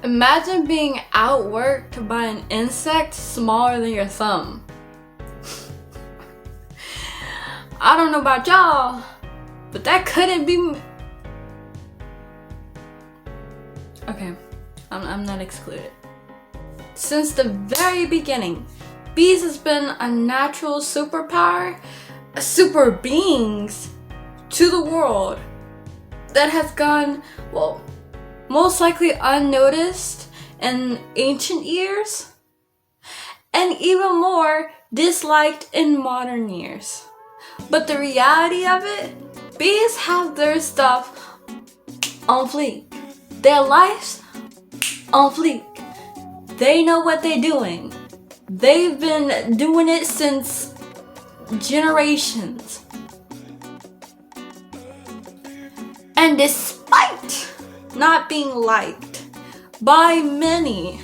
Imagine being outworked by an insect smaller than your thumb. I don't know about y'all, but that couldn't be me. Okay, I'm not excluded. Since the very beginning, bees has been a natural superpower, super beings to the world that has gone, well, most likely unnoticed in ancient years, and even more disliked in modern years. But the reality of it, bees have their stuff on fleek. Their lives on fleek. They know what they're doing. They've been doing it since generations. And despite not being liked by many,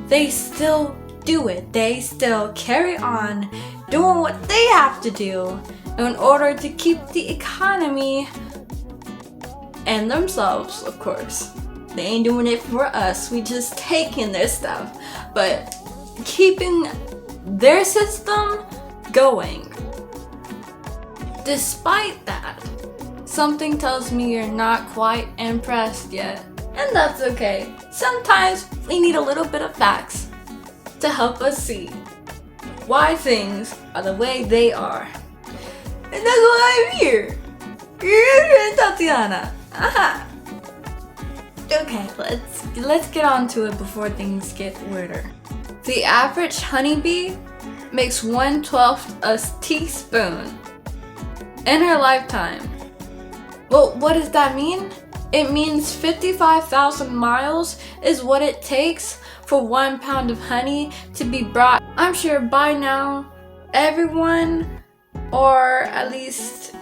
they still do it. They still carry on doing what they have to do in order to keep the economy and themselves, of course. They ain't doing it for us. We just taking their stuff, but keeping their system going. Despite that, something tells me you're not quite impressed yet, and that's okay. Sometimes we need a little bit of facts to help us see why things are the way they are. And that's why I'm here. You're Tatiana. Aha. Okay, let's get on to it before things get weirder. The average honeybee makes 1/12 a teaspoon in her lifetime. Well, what does that mean? It means 55,000 miles is what it takes for 1 pound of honey to be brought. I'm sure by now, everyone, or at least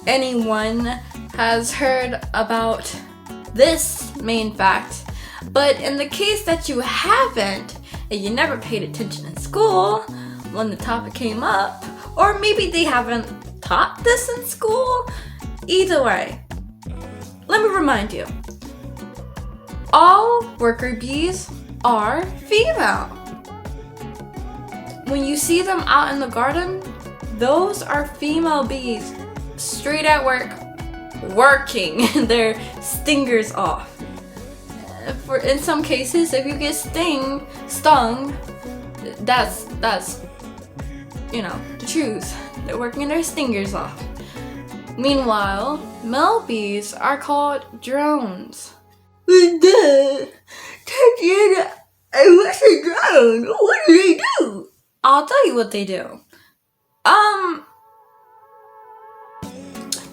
anyone, has heard about this main fact. But in the case that you haven't, and you never paid attention in school when the topic came up, or maybe they haven't taught this in school, either way, let me remind you, all worker bees are female. When you see them out in the garden, those are female bees straight at work, working their stingers off. In some cases, if you get stung, that's the truth. They're working their stingers off. Meanwhile, male bees are called drones. Tatiana, what's a drone? What do they do? I'll tell you what they do.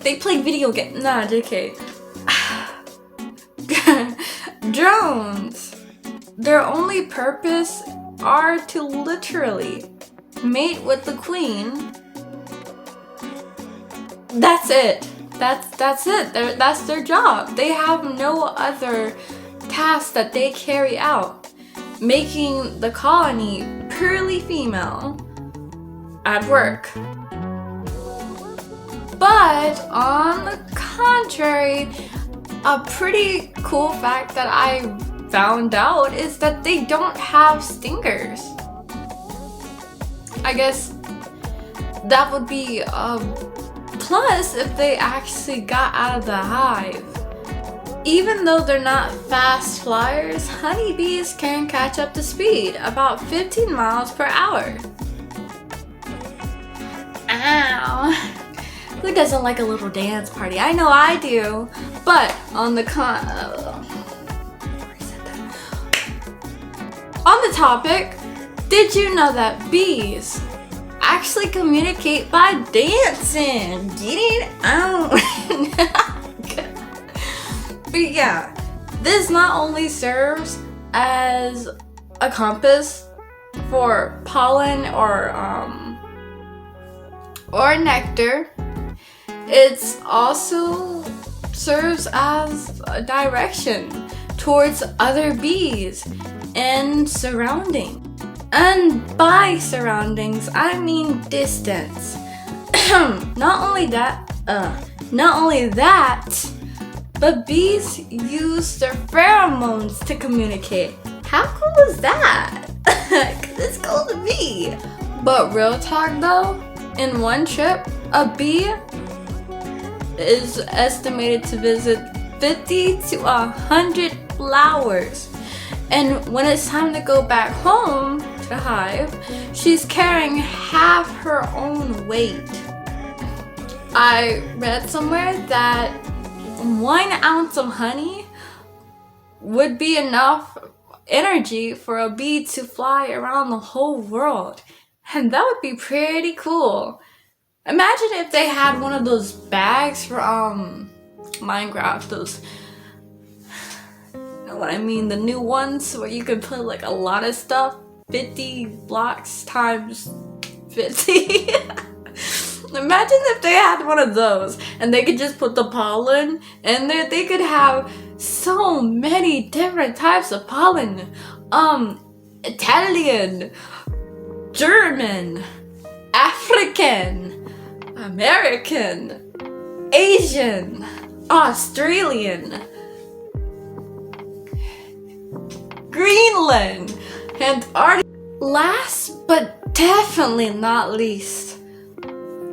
They play video games. Nah, JK. Drones. Their only purpose are to literally mate with the queen. That's it. That's it. That's their job. They have no other task that they carry out, making the colony purely female at work. But on the contrary, a pretty cool fact that I found out is that they don't have stingers. I guess that would be a plus if they actually got out of the hive. Even though they're not fast flyers, honeybees can catch up to speed, about 15 miles per hour. Ow! Who doesn't like a little dance party? I know I do. But on the topic, did you know that bees actually communicate by dancing? Get it out. But yeah, this not only serves as a compass for pollen or nectar, it's also serves as a direction towards other bees and surrounding. And by surroundings, I mean distance. Not only that, But bees use their pheromones to communicate. How cool is that? It's cool to be. But real talk though, in one trip, a bee is estimated to visit 50 to 100 flowers. And when it's time to go back home to the hive, she's carrying half her own weight. I read somewhere that 1 ounce of honey would be enough energy for a bee to fly around the whole world. And that would be pretty cool. Imagine if they had one of those bags for Minecraft, those, you know what I mean, the new ones where you can put like a lot of stuff, 50 blocks times 50. Imagine if they had one of those and they could just put the pollen in there. They could have so many different types of pollen. Italian, German, African, American, Asian, Australian, Greenland, Antarctica. Last but definitely not least,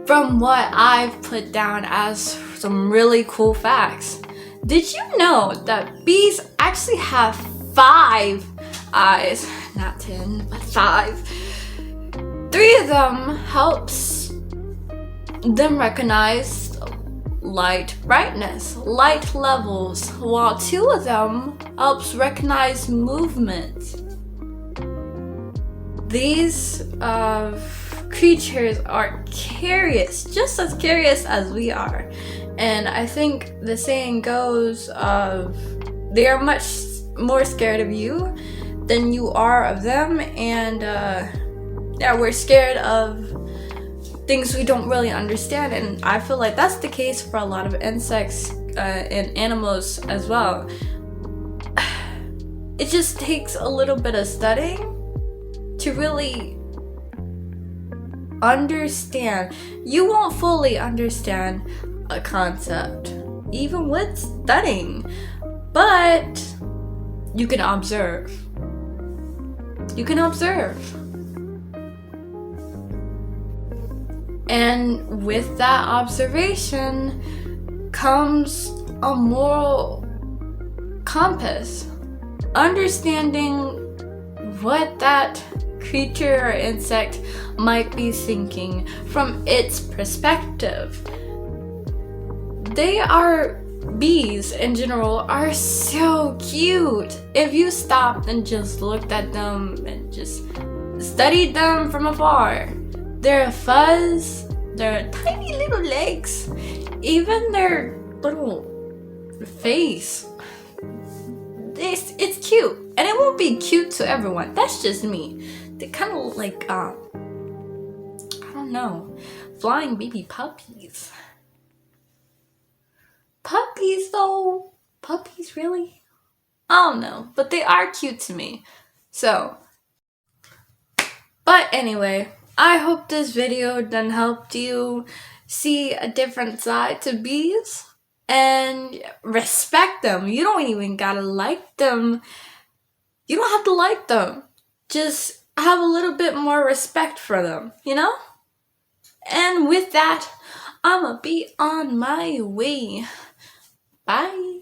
from what I've put down as some really cool facts, did you know that bees actually have 5 eyes? Not 10, but 5. 3 of them helps them recognize light brightness, light levels, while 2 of them helps recognize movement. These creatures are curious, just as curious as we are. And I think the saying goes of they are much more scared of you than you are of them. And yeah, we're scared of things we don't really understand. And I feel like that's the case for a lot of insects and animals as well. It just takes a little bit of studying to really understand. You won't fully understand a concept, even with studying, but you can observe. You can observe. And with that observation comes a moral compass. Understanding what that creature or insect might be thinking from its perspective. Bees in general are so cute. If you stopped and just looked at them and just studied them from afar, their fuzz, their tiny little legs, even their little face, it's cute. And it won't be cute to everyone. That's just me. They kind of look like, I don't know, flying baby puppies. Puppies though? Puppies really? I don't know, but they are cute to me. So, but anyway, I hope this video done helped you see a different side to bees and respect them. You don't even gotta like them. You don't have to like them. Just have a little bit more respect for them, you know? And with that, I'ma be on my way. Bye.